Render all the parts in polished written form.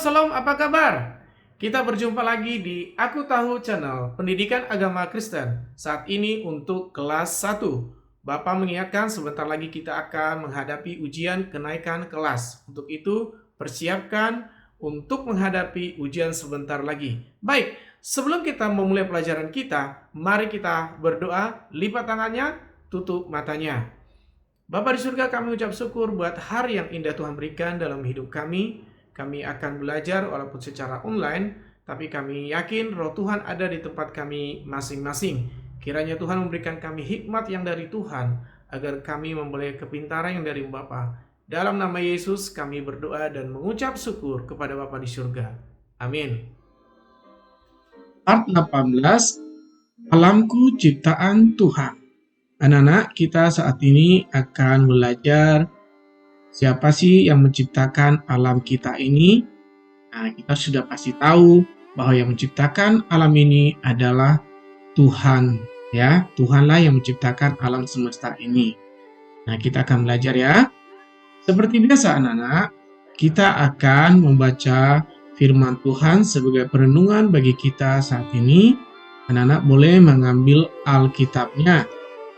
Salam, apa kabar? Kita berjumpa lagi di Aku Tahu Channel Pendidikan Agama Kristen. Saat ini untuk kelas 1. Bapak mengingatkan sebentar lagi kita akan menghadapi ujian kenaikan kelas. Untuk itu, persiapkan untuk menghadapi ujian sebentar lagi. Baik, sebelum kita memulai pelajaran kita, mari kita berdoa, lipat tangannya, tutup matanya. Bapa di surga, kami ucap syukur buat hari yang indah Tuhan berikan dalam hidup kami. Kami akan belajar walaupun secara online, tapi kami yakin roh Tuhan ada di tempat kami masing-masing. Kiranya Tuhan memberikan kami hikmat yang dari Tuhan, agar kami memperoleh kepintaran yang dari Bapa. Dalam nama Yesus kami berdoa dan mengucap syukur kepada Bapa di surga. Amin. Part 18, Alamku Ciptaan Tuhan. Anak-anak, kita saat ini akan belajar siapa sih yang menciptakan alam kita ini. Nah, kita sudah pasti tahu bahwa yang menciptakan alam ini adalah Tuhan. Ya, Tuhanlah yang menciptakan alam semesta ini. Nah, kita akan belajar ya. Seperti biasa anak-anak, kita akan membaca firman Tuhan sebagai perenungan bagi kita saat ini. Anak-anak boleh mengambil Alkitabnya.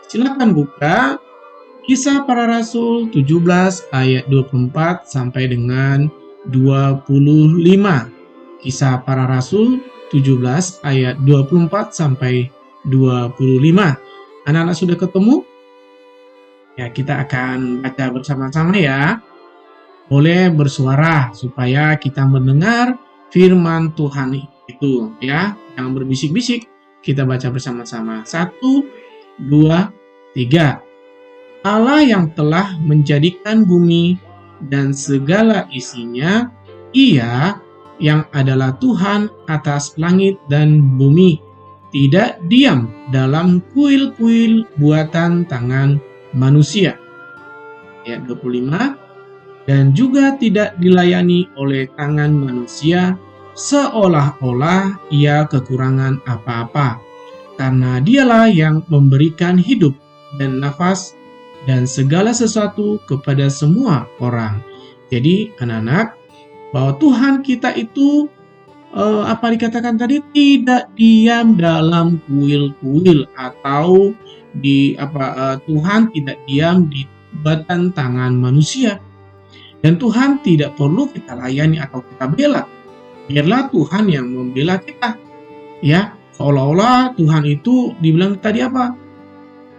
Silakan buka Kisah Para Rasul 17 ayat 24 sampai dengan 25. Kisah Para Rasul 17 ayat 24 sampai 25. Anak-anak sudah ketemu? Ya, kita akan baca bersama-sama ya. Boleh bersuara supaya kita mendengar firman Tuhan itu ya. Jangan berbisik-bisik. Kita baca bersama-sama. 1, 2, 3. Allah yang telah menjadikan bumi dan segala isinya, Ia yang adalah Tuhan atas langit dan bumi, tidak diam dalam kuil-kuil buatan tangan manusia. Ayat 25. Dan juga tidak dilayani oleh tangan manusia, seolah-olah ia kekurangan apa-apa, karena dialah yang memberikan hidup dan nafas dan segala sesuatu kepada semua orang. Jadi anak-anak, bahwa Tuhan kita itu apa dikatakan tadi, tidak diam dalam kuil-kuil atau Tuhan tidak diam di buatan tangan manusia. Dan Tuhan tidak perlu kita layani atau kita bela. Biarlah Tuhan yang membela kita. Ya, seolah-olah Tuhan itu dibilang tadi apa?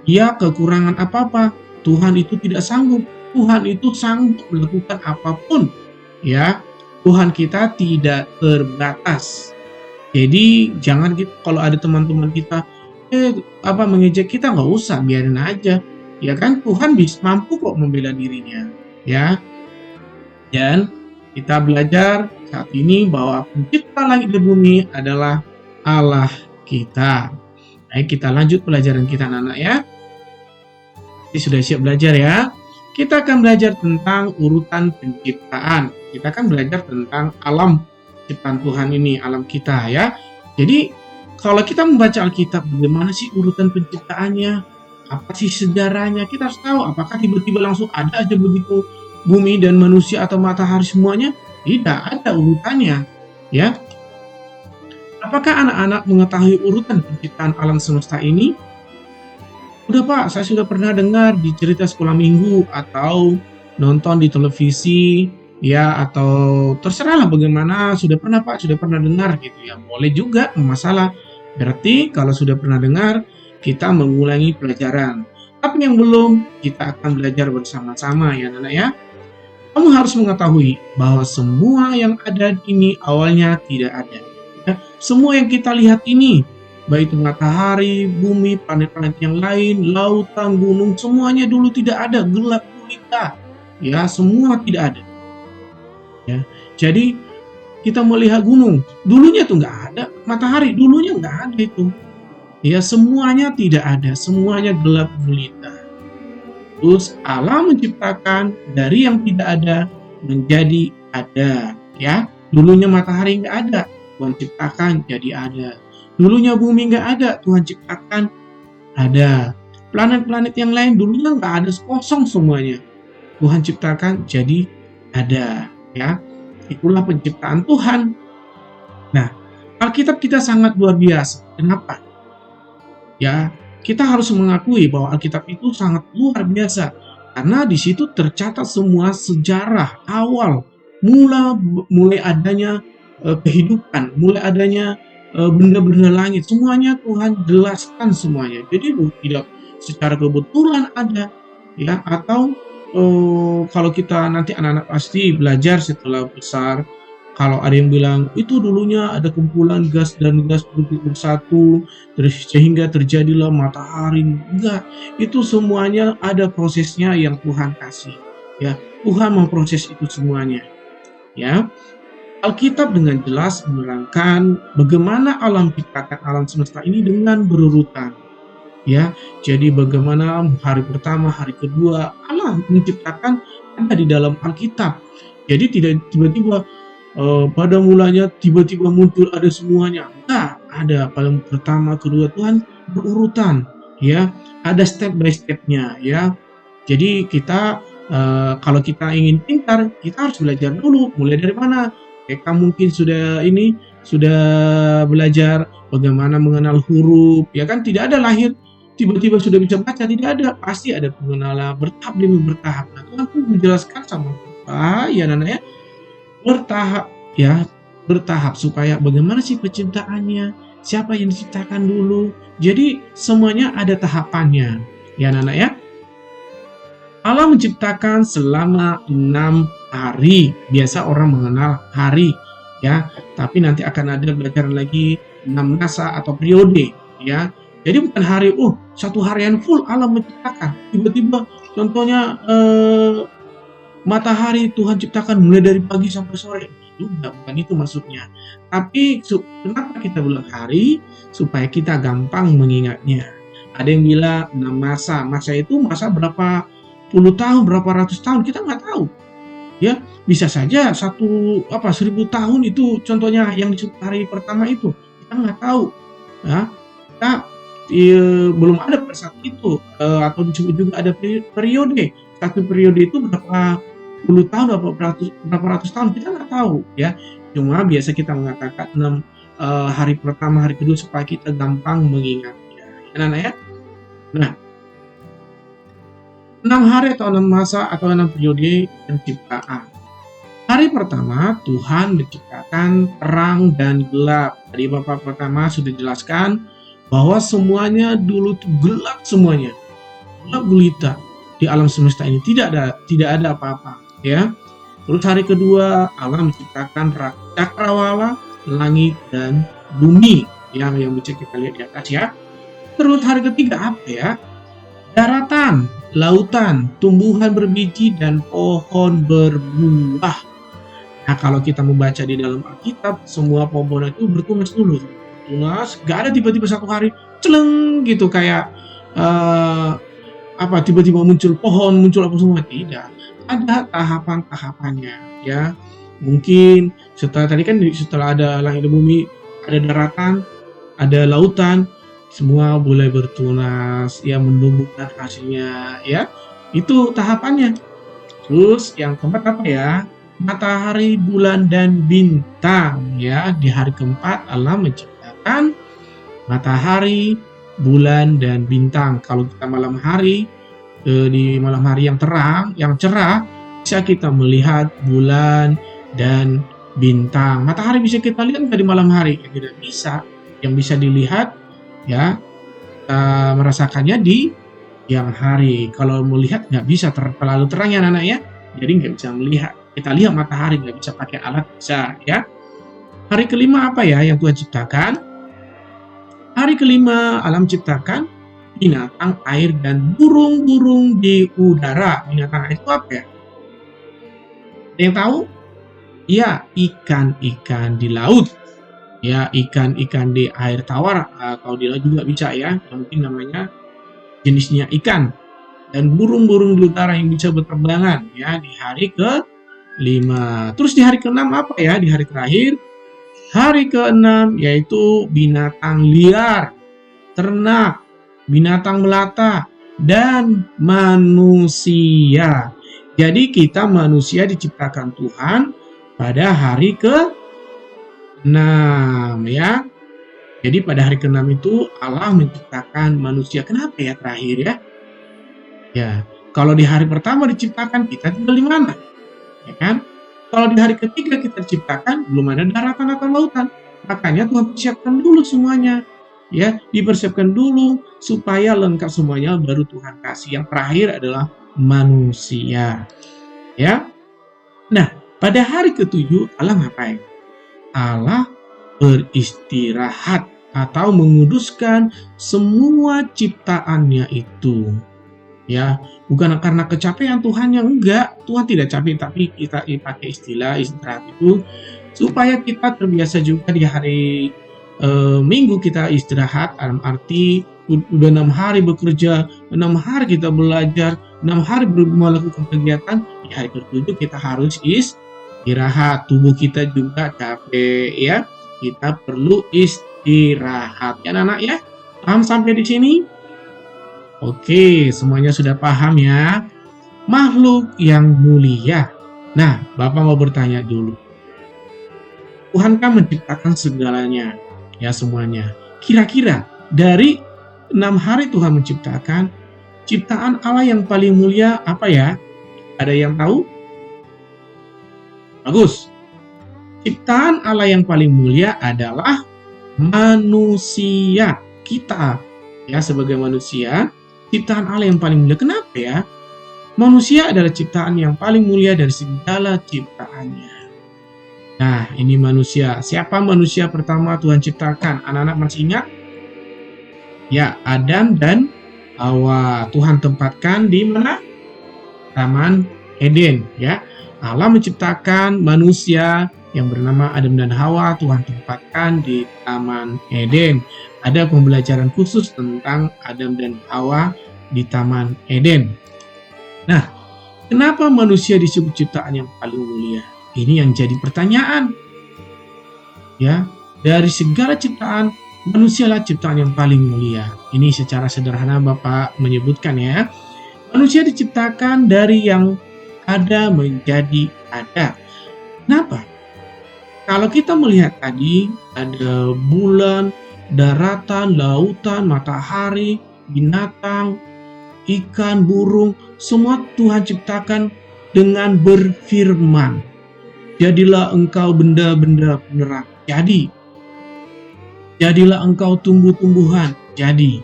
Dia kekurangan apa-apa. Tuhan itu tidak sanggup. Tuhan itu sanggup melakukan apapun. Ya, Tuhan kita tidak terbatas. Jadi jangan kalau ada teman-teman kita mengejek kita, nggak usah, biarin aja. Ya kan, Tuhan mampu kok membela dirinya. Ya. Dan kita belajar saat ini bahwa pencipta langit dan bumi adalah Allah kita. Baik, kita lanjut pelajaran kita anak-anak ya. Sudah siap belajar ya? Kita akan belajar tentang urutan penciptaan. Kita akan belajar tentang alam ciptaan Tuhan ini, alam kita ya. Jadi kalau kita membaca Alkitab, bagaimana sih urutan penciptaannya? Apa sih sejarahnya? Kita harus tahu. Apakah tiba-tiba langsung ada aja begitu bumi dan manusia atau matahari semuanya? Tidak, ada urutannya ya. Apakah anak-anak mengetahui urutan penciptaan alam semesta ini? Udah Pak, saya sudah pernah dengar di cerita sekolah minggu atau nonton di televisi ya, atau terserahlah bagaimana, sudah pernah Pak, sudah pernah dengar gitu ya. Boleh juga, masalah. Berarti kalau sudah pernah dengar, kita mengulangi pelajaran. Tapi yang belum, kita akan belajar bersama-sama ya anak-anak ya. Kamu harus mengetahui bahwa semua yang ada ini awalnya tidak ada. Ya, semua yang kita lihat ini, baik itu matahari, bumi, planet-planet yang lain, lautan, gunung, semuanya dulu tidak ada, gelap gulita. Ya, semua tidak ada. Ya, jadi kita melihat gunung, dulunya tuh nggak ada, matahari dulunya nggak ada itu. Ya, semuanya tidak ada, semuanya gelap gulita. Terus Allah menciptakan dari yang tidak ada menjadi ada. Ya, dulunya matahari nggak ada, Tuhan ciptakan jadi ada. Dulunya bumi nggak ada, Tuhan ciptakan ada. Planet-planet yang lain dulunya nggak ada, kosong semuanya. Tuhan ciptakan jadi ada. Ya, Itulah penciptaan Tuhan. Nah, Alkitab kita sangat luar biasa. Kenapa? Ya, kita harus mengakui bahwa Alkitab itu sangat luar biasa karena di situ tercatat semua sejarah awal mulai adanya kehidupan, mulai adanya benda-benda langit, semuanya Tuhan jelaskan semuanya. Jadi tidak secara kebetulan ada, ya, atau kalau kita nanti anak-anak pasti belajar setelah besar. Kalau ada yang bilang itu dulunya ada kumpulan gas dan gas bersatu, sehingga terjadilah matahari. Enggak, itu semuanya ada prosesnya yang Tuhan kasih. Ya, Tuhan memproses itu semuanya. Ya, Alkitab dengan jelas menerangkan bagaimana alam ciptakan alam semesta ini dengan berurutan. Ya, jadi bagaimana hari pertama, hari kedua Allah menciptakan ada di dalam Alkitab. Jadi tidak tiba-tiba pada mulanya tiba-tiba muncul ada semuanya. Enggak, ada paling pertama, kedua, Tuhan berurutan, ya. Ada step by step-nya, ya. Jadi kita kalau kita ingin pintar, kita harus belajar dulu. Mulai dari mana? TK mungkin sudah belajar bagaimana mengenal huruf, ya kan? Tidak ada lahir tiba-tiba sudah bisa baca, tidak ada. Pasti ada pengenalan bertahap demi bertahap. Nah, Tuhan pun menjelaskan sama kita, ya ya, bertahap, ya, bertahap supaya bagaimana sih penciptaannya, siapa yang diciptakan dulu. Jadi semuanya ada tahapannya, ya anak-anak ya. Allah menciptakan selama 6 hari. Biasa orang mengenal hari, ya. Tapi nanti akan ada pelajaran lagi 6 masa atau periode, ya. Jadi bukan hari, satu harian full Allah menciptakan. Tiba-tiba contohnya matahari Tuhan ciptakan mulai dari pagi sampai sore. Bukan itu maksudnya. Tapi kenapa kita bilang hari? Supaya kita gampang mengingatnya. Ada yang bilang 6 masa. Masa itu masa berapa puluh tahun, berapa ratus tahun, kita nggak tahu. Ya, bisa saja 1000 tahun itu contohnya yang disebut hari pertama itu. Kita nggak tahu. Ya, kita belum ada pada saat itu, atau disebut juga ada periode. Satu periode itu berapa puluh tahun, berapa ratus tahun, kita nggak tahu, ya. Cuma biasa kita mengatakan 6 hari pertama, hari kedua supaya kita gampang mengingatnya, ya. Nah, 6 hari atau 6 masa atau 6 periode penciptaan. Hari pertama Tuhan menciptakan terang dan gelap. Tadi Bapak pertama sudah jelaskan bahwa semuanya dulu tuh gelap semuanya, gelap gulita di alam semesta ini, tidak ada apa-apa, ya. Terus hari kedua Allah menciptakan cakrawala, langit dan bumi, yang bisa kita lihat di atas, ya. Terus hari ketiga apa, ya? Daratan, lautan, tumbuhan berbiji dan pohon berbuah. Nah, kalau kita membaca di dalam Alkitab, semua pohon itu bertunas dulu. Tunas, gak ada tiba-tiba satu hari celeng gitu kayak tiba-tiba muncul pohon, muncul apa semua, tidak. Ada tahapan-tahapannya, ya. Mungkin setelah ada langit dan bumi, ada daratan, ada lautan, semua boleh bertunas, ya, menumbuhkan hasilnya, ya. Itu tahapannya. Terus yang keempat apa, ya? Matahari, bulan dan bintang, ya. Di hari keempat Allah menciptakan matahari, bulan dan bintang. Kalau kita malam hari, di malam hari yang terang, yang cerah, bisa kita melihat bulan dan bintang. Matahari bisa kita lihat nggak di malam hari? Ya, tidak bisa. Yang bisa dilihat, ya, merasakannya di siang hari. Kalau melihat nggak bisa, terlalu terang ya anak-anak, ya. Jadi nggak bisa melihat. Kita lihat matahari nggak bisa pakai alat, bisa, ya. Hari kelima apa, ya, yang Tuhan ciptakan? Hari kelima alam ciptakan binatang air dan burung-burung di udara. Binatang air itu apa, ya? Ada yang tahu? Ya, ikan-ikan di laut. Ya, ikan-ikan di air tawar, atau di laut juga bisa, ya. Mungkin namanya jenisnya ikan. Dan burung-burung di udara yang bisa berterbangan, ya, di hari ke-5. Terus di hari ke-6 apa, ya? Di hari terakhir, hari ke-6 yaitu binatang liar, ternak, binatang melata, dan manusia. Jadi kita manusia diciptakan Tuhan pada hari ke-6 ya. Jadi pada hari ke-6 itu Allah menciptakan manusia. Kenapa ya terakhir ya? Ya, kalau di hari pertama diciptakan kita tinggal di mana? Ya kan? Kalau di hari ketiga kita diciptakan belum ada daratan atau lautan. Makanya Tuhan persiapkan dulu semuanya. Ya, dipersiapkan dulu supaya lengkap semuanya baru Tuhan kasih. Yang terakhir adalah manusia. Ya. Nah, pada hari ke-7 Allah ngapain? Allah beristirahat atau menguduskan semua ciptaannya itu. Ya, bukan karena kecapean Tuhan yang enggak. Tuhan tidak capek, tapi kita pakai istilah istirahat itu supaya kita terbiasa juga di hari Minggu kita istirahat, dalam arti udah 6 hari bekerja, 6 hari kita belajar, 6 hari melakukan kegiatan, di hari ke-7 kita harus istirahat. Tubuh kita juga capek ya. Kita perlu istirahat. Ya anak-anak ya. Paham sampai di sini? Oke, semuanya sudah paham ya. Makhluk yang mulia. Nah, Bapak mau bertanya dulu. Tuhan kan menciptakan segalanya, ya semuanya. Kira-kira dari 6 hari Tuhan menciptakan, ciptaan Allah yang paling mulia apa ya? Ada yang tahu? Bagus. Ciptaan Allah yang paling mulia adalah manusia. Kita, ya sebagai manusia, ciptaan Allah yang paling mulia. Kenapa ya? Manusia adalah ciptaan yang paling mulia dari segala ciptaannya. Nah, ini manusia. Siapa manusia pertama Tuhan ciptakan? Anak-anak masih ingat? Ya, Adam dan Hawa. Tuhan tempatkan di mana? Taman Eden, ya. Allah menciptakan manusia yang bernama Adam dan Hawa. Tuhan tempatkan di Taman Eden. Ada pembelajaran khusus tentang Adam dan Hawa di Taman Eden. Nah, kenapa manusia disebut ciptaan yang paling mulia? Ini yang jadi pertanyaan. Ya, dari segala ciptaan, manusialah ciptaan yang paling mulia. Ini secara sederhana Bapak menyebutkan ya. Manusia diciptakan dari yang ada menjadi ada. Kenapa? Kalau kita melihat tadi, ada bulan, daratan, lautan, matahari, binatang, ikan, burung, semua Tuhan ciptakan dengan berfirman. Jadilah engkau benda-benda penerak. Jadi. Jadilah engkau tumbuh-tumbuhan. Jadi.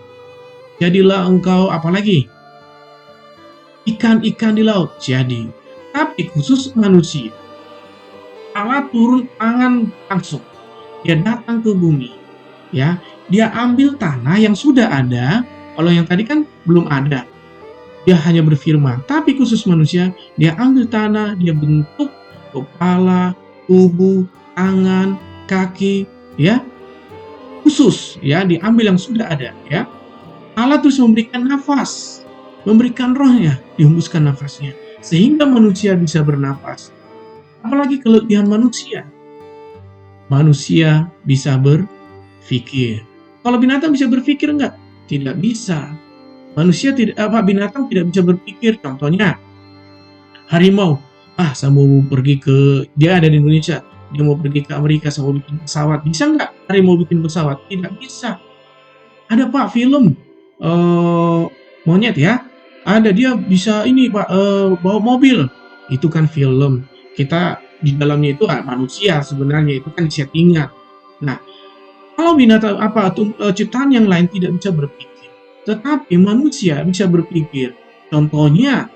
Jadilah engkau apa lagi? Ikan-ikan di laut. Jadi. Tapi khusus manusia. Allah turun tangan langsung. Dia datang ke bumi. Ya, dia ambil tanah yang sudah ada. Kalau yang tadi kan belum ada. Dia hanya berfirman. Tapi khusus manusia, dia ambil tanah, dia bentuk kepala, tubuh, tangan, kaki, ya. Khusus, ya, diambil yang sudah ada, ya. Allah terus memberikan nafas, memberikan rohnya, dihembuskan nafasnya, sehingga manusia bisa bernafas. Apalagi kelebihan manusia. Manusia bisa berpikir. Kalau binatang bisa berpikir enggak? Tidak bisa. Manusia binatang tidak bisa berpikir. Contohnya, harimau. Saya mau pergi dia ada di Indonesia, dia mau pergi ke Amerika, saya mau bikin pesawat. Bisa nggak harimau bikin pesawat? Tidak bisa. Ada Pak film monyet ya, ada dia bisa ini Pak bawa mobil. Itu kan film. Kita di dalamnya itu manusia sebenarnya, itu kan settingan. Nah, kalau binatang ciptaan yang lain tidak bisa berpikir, tetapi manusia bisa berpikir. Contohnya,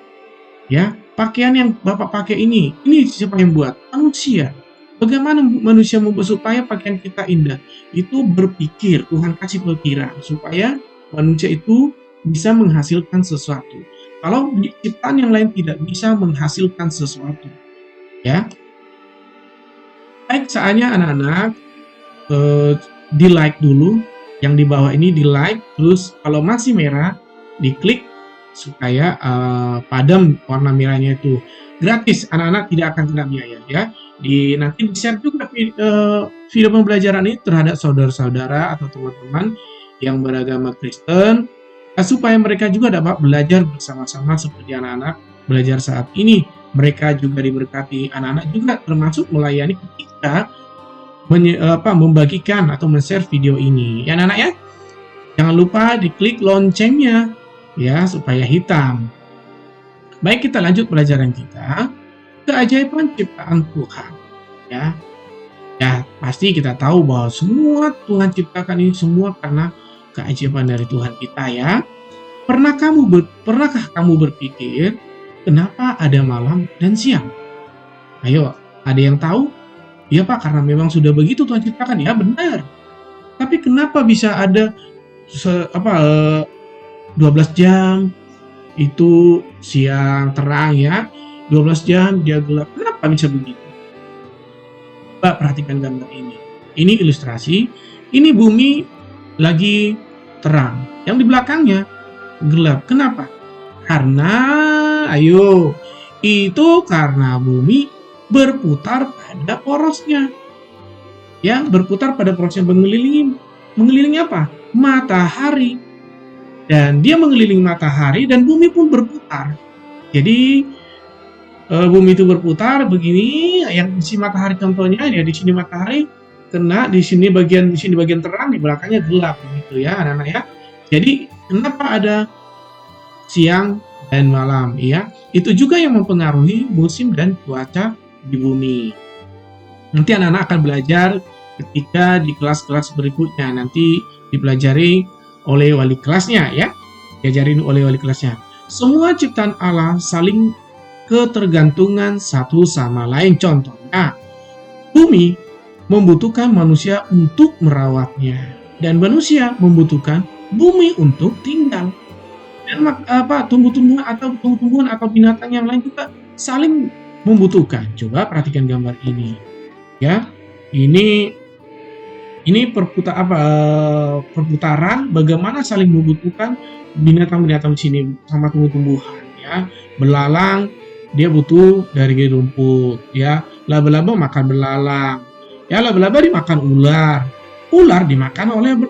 ya. Pakaian yang Bapak pakai ini siapa yang buat? Manusia. Bagaimana manusia membuat supaya pakaian kita indah? Itu berpikir, Tuhan kasih pikiran supaya manusia itu bisa menghasilkan sesuatu. Kalau ciptaan yang lain tidak bisa menghasilkan sesuatu. Ya. Baik, saatnya anak-anak di like dulu. Yang di bawah ini di like, terus kalau masih merah diklik supaya padam warna merahnya itu. Gratis, anak-anak tidak akan kena biaya ya. Nanti di-share juga video pembelajaran ini terhadap saudara-saudara atau teman-teman yang beragama Kristen supaya mereka juga dapat belajar bersama-sama seperti anak-anak belajar saat ini. mereka juga diberkati. Anak-anak juga termasuk melayani ketika membagikan atau men-share video ini. Ya anak-anak ya, jangan lupa diklik loncengnya ya supaya hitam. Baik, kita lanjut pelajaran kita. Keajaiban ciptaan Tuhan. Ya, pasti kita tahu bahwa semua Tuhan ciptakan ini semua karena keajaiban dari Tuhan kita ya. Pernahkah kamu berpikir kenapa ada malam dan siang? Ayo, ada yang tahu? Ya Pak, karena memang sudah begitu Tuhan ciptakan. Ya benar. Tapi kenapa bisa ada 12 jam itu siang terang ya, 12 jam dia gelap? Kenapa bisa begitu? Coba perhatikan gambar ini. Ini ilustrasi. Ini bumi lagi terang. Yang di belakangnya gelap. Kenapa? Karena karena bumi berputar pada porosnya. Ya, berputar pada porosnya mengelilingi apa? Matahari. Dan dia mengelilingi matahari dan bumi pun berputar. Jadi bumi itu berputar begini, yang di sini matahari contohnya ya, di sini matahari kena, di sini bagian terang, di belakangnya gelap gitu ya anak-anak ya. Jadi kenapa ada siang dan malam ya? Itu juga yang mempengaruhi musim dan cuaca di bumi. Nanti anak-anak akan belajar ketika di kelas-kelas berikutnya, nanti dipelajari oleh wali kelasnya ya. Diajarin oleh wali kelasnya. Semua ciptaan Allah saling ketergantungan satu sama lain. Contohnya, bumi membutuhkan manusia untuk merawatnya dan manusia membutuhkan bumi untuk tinggal. Dan tumbuh-tumbuhan atau binatang yang lain juga saling membutuhkan. Coba perhatikan gambar ini. Ya. Ini perputaran bagaimana saling membutuhkan binatang-binatang di sini sama tumbuh-tumbuhan ya. Belalang dia butuh dari rumput ya. Laba-laba makan belalang. Ya, laba-laba dimakan ular. Ular dimakan oleh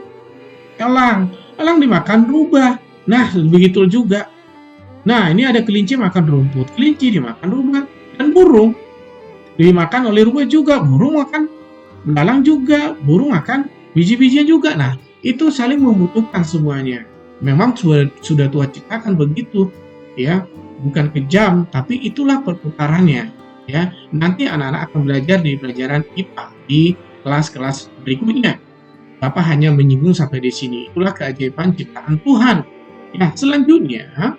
elang. Elang dimakan rubah. Nah, begitu juga. Nah, ini ada kelinci makan rumput. Kelinci dimakan rubah. Dan burung dimakan oleh rubah juga. Burung makan belalang juga. Burung makan biji-bijian juga. Nah, itu saling membutuhkan semuanya. Memang sudah Tuhan ciptakan begitu. Ya, bukan kejam, tapi itulah perputarannya. Ya, nanti anak-anak akan belajar di pelajaran IPA di kelas-kelas berikutnya. Bapak hanya menyinggung sampai di sini. Itulah keajaiban ciptaan Tuhan. Ya, selanjutnya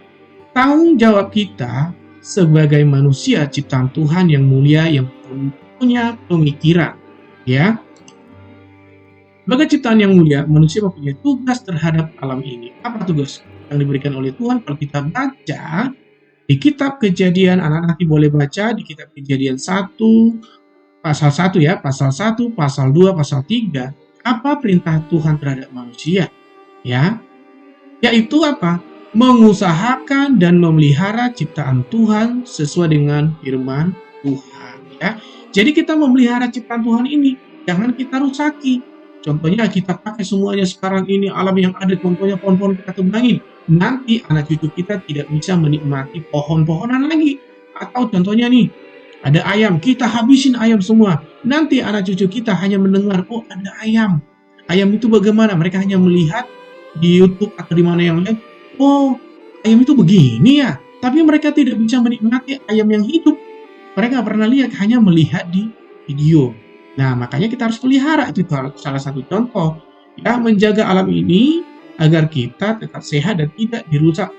tanggung jawab kita sebagai manusia ciptaan Tuhan yang mulia yang punya pemikiran. Ya, sebagai ciptaan yang mulia, manusia mempunyai tugas terhadap alam ini. Apa tugas yang diberikan oleh Tuhan? Kalau kita baca di kitab Kejadian, anak-anak nanti boleh baca di kitab Kejadian 1, pasal 1 ya, pasal 1, pasal 2, pasal 3. Apa perintah Tuhan terhadap manusia? Ya, yaitu apa? Mengusahakan dan memelihara ciptaan Tuhan sesuai dengan firman Tuhan. Ya, jadi kita memelihara ciptaan Tuhan ini, jangan kita rusaki. Contohnya kita pakai semuanya sekarang ini, alam yang ada, contohnya pohon-pohon kita tebangin. Nanti anak cucu kita tidak bisa menikmati pohon-pohonan lagi. Atau contohnya nih, ada ayam, kita habisin ayam semua. Nanti anak cucu kita hanya mendengar, oh ada ayam. Ayam itu bagaimana? Mereka hanya melihat di YouTube atau di mana yang lain. Oh, ayam itu begini ya. Tapi mereka tidak bisa menikmati ayam yang hidup. Mereka pernah lihat, hanya melihat di video. Nah, makanya kita harus pelihara. Itu salah satu contoh. Ya, menjaga alam ini agar kita tetap sehat dan tidak dirusak.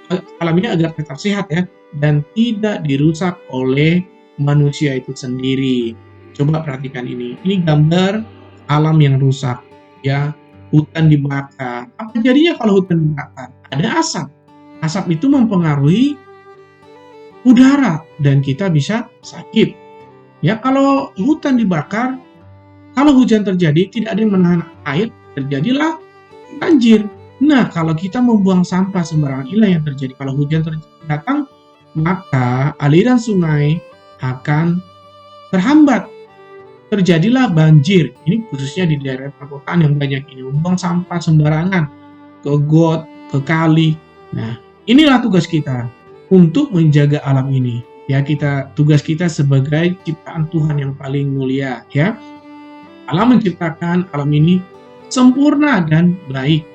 Alam ini agar tetap sehat ya. Dan tidak dirusak oleh manusia itu sendiri. Coba perhatikan ini. Ini gambar alam yang rusak. Ya, hutan dibakar. Apa jadinya kalau hutan dibakar? Ada asap. Asap itu mempengaruhi udara dan kita bisa sakit. Ya, kalau hutan dibakar, kalau hujan terjadi, tidak ada yang menahan air, terjadilah banjir. Nah, kalau kita membuang sampah sembarangan, inilah yang terjadi. Kalau hujan datang, maka aliran sungai akan terhambat. Terjadilah banjir. Ini khususnya di daerah perkotaan yang banyak ini. Membuang sampah sembarangan ke got, ke kali. Nah, inilah tugas kita untuk menjaga alam ini. Ya, tugas kita sebagai ciptaan Tuhan yang paling mulia, ya. Allah menciptakan alam ini sempurna dan baik.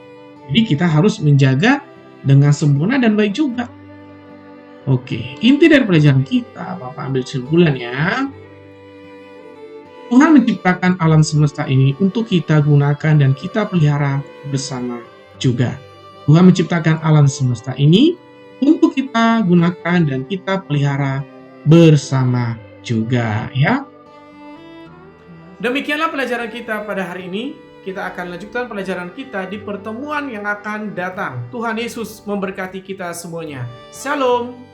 Jadi kita harus menjaga dengan sempurna dan baik juga. Oke, inti dari pelajaran kita, Bapak ambil kesimpulan ya. Tuhan menciptakan alam semesta ini untuk kita gunakan dan kita pelihara bersama juga. Tuhan menciptakan alam semesta ini untuk kita gunakan dan kita pelihara bersama juga, ya. Demikianlah pelajaran kita pada hari ini. Kita akan lanjutkan pelajaran kita di pertemuan yang akan datang. Tuhan Yesus memberkati kita semuanya. Shalom.